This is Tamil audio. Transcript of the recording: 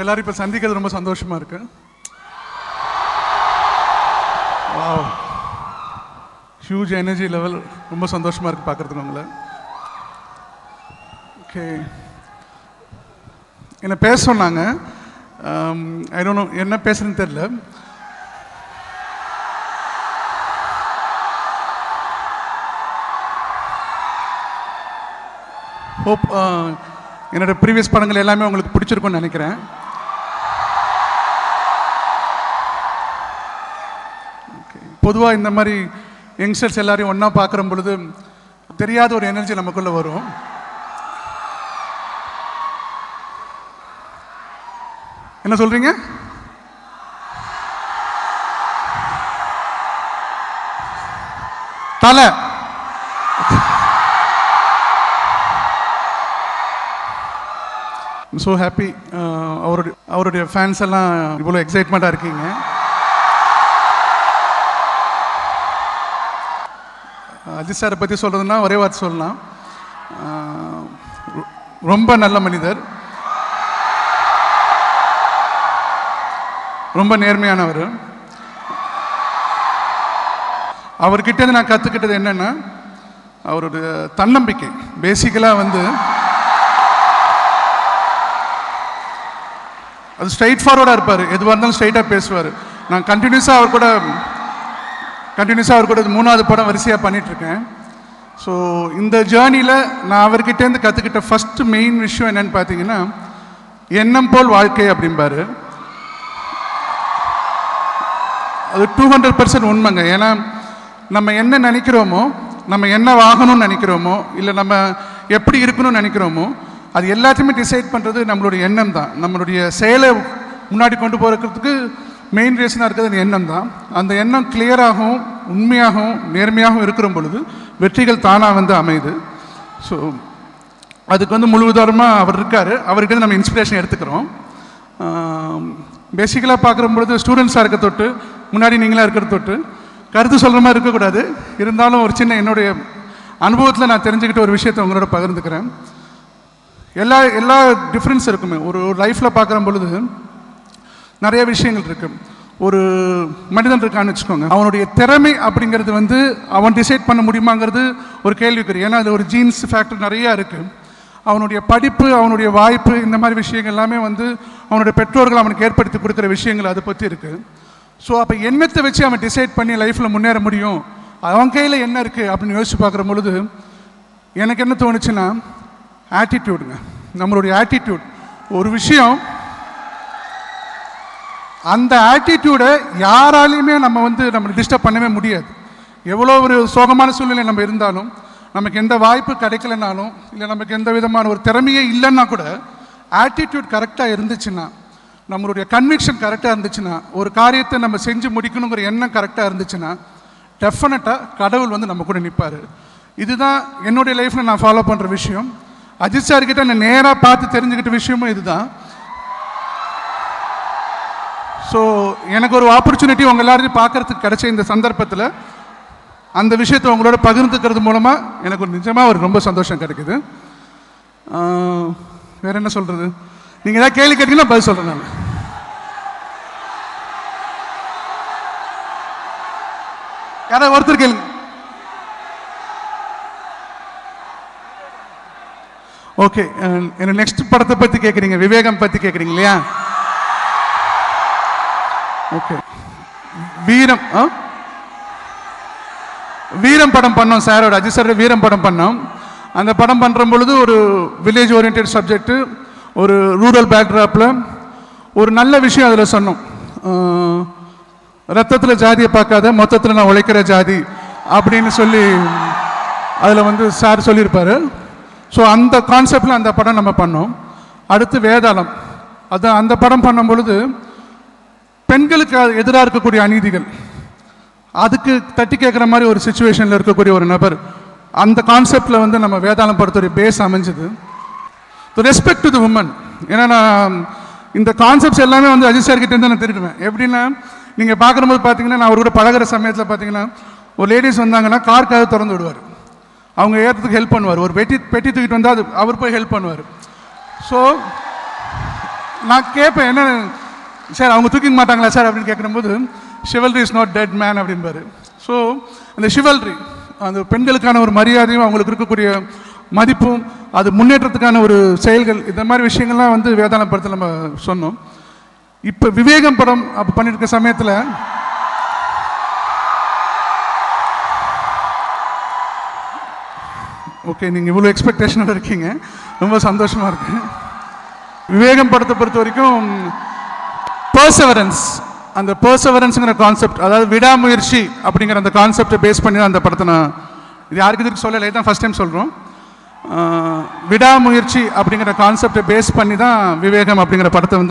உங்கள் எல்லாரும் இப்போ சந்திக்கிறது ரொம்ப சந்தோஷமாக இருக்கு. வாவ், ஹியூஜ் எனர்ஜி லெவல், ரொம்ப சந்தோஷமாக இருக்குது பார்க்குறதுக்கு உங்களை. ஓகே, என்னை பேச சொன்னாங்க. ஐ டோன்ட் நோ என்ன பேசுறதுன்னு தெரியல. ஹோப் என்னோடய ப்ரீவியஸ் படங்கள் எல்லாமே உங்களுக்கு பிடிச்சிருக்கும்னு நினைக்கிறேன். ஓகே, பொதுவாக இந்த மாதிரி யங்ஸ்டர்ஸ் எல்லாரையும் ஒன்றா பார்க்குற பொழுது தெரியாத ஒரு எனர்ஜி நமக்குள்ளே வரும். என்ன சொல்கிறீங்க? தலை ஸோ ஹாப்பி. அவருடைய ஃபேன்ஸ் எல்லாம் இவ்வளோ எக்ஸைட்மெண்ட்டாக இருக்கீங்க. அஜித் சாரை பற்றி சொல்கிறதுனா ஒரே வார்த்தை சொல்லலாம், ரொம்ப நல்ல மனிதர், ரொம்ப நேர்மையானவர். அவர்கிட்ட நான் கற்றுக்கிட்டது என்னென்னா, அவருடைய தன்னம்பிக்கை. பேசிக்கலாக அது ஸ்ட்ரைட் ஃபார்வர்டாக இருப்பார், எதுவாக இருந்தாலும் ஸ்ட்ரைட்டாக பேசுவார். நான் கண்டினியூஸாக அவர் கூட 3வது படம் வரிசையாக பண்ணிகிட்ருக்கேன். ஸோ இந்த ஜேர்னியில் நான் அவர்கிட்டேருந்து கற்றுக்கிட்ட ஃபஸ்ட்டு மெயின் விஷயம் என்னென்னு பார்த்தீங்கன்னா, எண்ணம் போல் வாழ்க்கை அப்படிம்பாரு. அது 200% உண்மைங்க. ஏன்னா நம்ம என்ன நினைக்கிறோமோ, நம்ம என்ன வாங்கணும்னு நினைக்கிறோமோ, இல்லை நம்ம எப்படி இருக்கணும்னு நினைக்கிறோமோ, அது எல்லாத்தையுமே டிசைட் பண்ணுறது நம்மளுடைய எண்ணம் தான். நம்மளுடைய செயலை முன்னாடி கொண்டு போகிறதுக்கு மெயின் ரீசனாக இருக்கிறது அந்த எண்ணம் தான். அந்த எண்ணம் கிளியராகவும் உண்மையாகவும் நேர்மையாகவும் இருக்கிற பொழுது வெற்றிகள் தானாக அமையுது. ஸோ அதுக்கு முழுவதாரமாக அவர் இருக்கார். அவர்கிட்ட நம்ம இன்ஸ்பிரேஷன் எடுத்துக்கிறோம். பேசிக்கலாக பார்க்குற பொழுது ஸ்டூடெண்ட்ஸாக இருக்க தொட்டு, முன்னாடி நீங்களாக இருக்கிற தொட்டு கருத்து சொல்கிற மாதிரி இருக்கக்கூடாது. இருந்தாலும் ஒரு சின்ன என்னுடைய அனுபவத்தில் நான் தெரிஞ்சுக்கிட்ட ஒரு விஷயத்தை உங்களோட பகிர்ந்துக்கிறேன். எல்லா டிஃப்ரென்ஸ் இருக்குமே ஒரு லைஃப்பில் பார்க்குற பொழுது. நிறைய விஷயங்கள் இருக்குது. ஒரு மனிதன் இருக்கான்னு வச்சுக்கோங்க, அவனுடைய திறமை அப்படிங்கிறது அவன் டிசைட் பண்ண முடியுமாங்கிறது ஒரு கேள்விக்குறி. ஏன்னா அது ஒரு ஜீன்ஸ் ஃபேக்டர் நிறையா இருக்குது. அவனுடைய படிப்பு, அவனுடைய வாய்ப்பு, இந்த மாதிரி விஷயங்கள் எல்லாமே அவனுடைய பெற்றோர்கள் அவனுக்கு ஏற்படுத்தி கொடுக்குற விஷயங்கள் அதை பற்றி இருக்குது. ஸோ அப்போ எண்ணத்தை வச்சு அவன் டிசைட் பண்ணி லைஃப்பில் முன்னேற முடியும், அவன் கையில் என்ன இருக்குது அப்படின்னு யோசிச்சு பார்க்குற பொழுது எனக்கு என்ன தோணுச்சுன்னா, ஆட்டிடியூடுங்க. நம்மளுடைய ஆட்டிடியூட் ஒரு விஷயம். அந்த ஆட்டிடியூடை யாராலையுமே நம்ம டிஸ்டர்ப் பண்ணவே முடியாது. எவ்வளோ ஒரு சோகமான சூழ்நிலை நம்ம இருந்தாலும், நமக்கு எந்த வாய்ப்பு கிடைக்கலனாலும், இல்லை நமக்கு எந்த விதமான ஒரு திறமையே இல்லைன்னா கூட, ஆட்டிடியூட் கரெக்டாக இருந்துச்சுன்னா, நம்மளுடைய கன்விக்ஷன் கரெக்டாக இருந்துச்சுன்னா, ஒரு காரியத்தை நம்ம செஞ்சு முடிக்கணுங்கிற எண்ணம் கரெக்டாக இருந்துச்சுன்னா, டெஃபினட்டாக கடவுள் நம்ம கூட நிற்பார். இதுதான் என்னுடைய லைஃப்பில் நான் ஃபாலோ பண்ணுற விஷயம். அஜித் சார்கிட்ட நான் நேராக பார்த்து தெரிஞ்சுக்கிட்ட விஷயமும் இதுதான். ஸோ எனக்கு ஒரு ஆப்பர்ச்சுனிட்டி உங்கள் எல்லாரையும் பார்க்குறதுக்கு கிடைச்ச இந்த சந்தர்ப்பத்தில் அந்த விஷயத்தை உங்களோட பகிர்ந்துக்கிறது மூலமாக எனக்கு ஒரு நிஜமாக ஒரு ரொம்ப சந்தோஷம் கிடைக்குது. வேறு என்ன சொல்கிறது? நீங்கள் ஏதாவது கேள்வி கேட்டீங்கன்னா பதில் சொல்கிறேன் நான். யாராவது ஒருத்தர் கேளுங்க. ஓகே, என்ன நெக்ஸ்ட் படத்தை பற்றி கேட்குறீங்க, விவேகம் பற்றி கேட்குறீங்க இல்லையா? ஓகே, வீரம் படம் பண்ணோம் சாரோட, அஜித் சாரோட வீரம் படம் பண்ணோம். அந்த படம் பண்ணுற பொழுது ஒரு வில்லேஜ் ஓரியன்ட் சப்ஜெக்டு, ஒரு ரூரல் பேக்ட்ராப்பில் ஒரு நல்ல விஷயம் அதில் சொன்னோம். ரத்தத்தில் ஜாதியை பார்க்காத, மொத்தத்தில் நான் உழைக்கிற ஜாதி அப்படின்னு சொல்லி அதில் சார் சொல்லியிருப்பார். ஸோ அந்த கான்செப்டில் அந்த படம் நம்ம பண்ணோம். அடுத்து வேதாளம், அந்த படம் பண்ணும் பொழுது பெண்களுக்கு எதிராக இருக்கக்கூடிய அநீதிகள், அதுக்கு தட்டி கேட்குற மாதிரி ஒரு சுச்சுவேஷனில் இருக்கக்கூடிய ஒரு நபர், அந்த கான்செப்டில் நம்ம வேதாளம் படத்துடைய பேஸ் அமைஞ்சது. Respect to the woman. ஏன்னா நான் இந்த கான்செப்ட்ஸ் எல்லாமே அஜித் சார்கிட்டேருந்து நான் தெரிவிடுவேன். எப்படின்னா, நீங்கள் பார்க்கும்போது பார்த்தீங்கன்னா, நான் அவர் கூட பழகிற சமயத்தில் பார்த்தீங்கன்னா, ஒரு லேடிஸ் வந்தாங்கன்னா கார் கதவு திறந்து விடுவார், அவங்க ஏற்றத்துக்கு ஹெல்ப் பண்ணுவார். ஒரு பெட்டி தூக்கிட்டு வந்தால் அவர் போய் ஹெல்ப் பண்ணுவார். ஸோ நான் கேட்பேன் என்ன சார் அவங்க தூக்கிக்க மாட்டாங்களா சார் அப்படின்னு கேட்கும்போது chivalry is not dead man அப்படின்பாரு. ஸோ அந்த ஷிவல்ரி அந்த பெண்களுக்கான ஒரு மரியாதையும் அவங்களுக்கு இருக்கக்கூடிய மதிப்பும் அது முன்னேற்றத்துக்கான ஒரு செயல்கள் இந்த மாதிரி விஷயங்கள்லாம் வந்து வேதாளம் படத்தில் நம்ம சொன்னோம். இப்போ விவேகம் படம் அப்போ பண்ணியிருக்க சமயத்தில் ஓகே நீங்கள் இவ்வளோ எக்ஸ்பெக்டேஷனோட இருக்கீங்க, ரொம்ப சந்தோஷமாக இருக்கு. விவேகம் படத்தை பொறுத்த வரைக்கும் பர்சவரன்ஸ், அந்த பர்சவரன்ஸுங்கிற கான்செப்ட், அதாவது விடாமுயற்சி அப்படிங்கிற அந்த கான்செப்டை பேஸ் பண்ணி தான் அந்த படத்தை நான் இது யாருக்கு இதுக்கு சொல்லலை, தான் ஃபஸ்ட் டைம் சொல்கிறோம். விடாமுயற்சி அப்படிங்கிற கான்செப்டை பேஸ் பண்ணி தான் விவேகம் அப்படிங்கிற படத்தை வந்து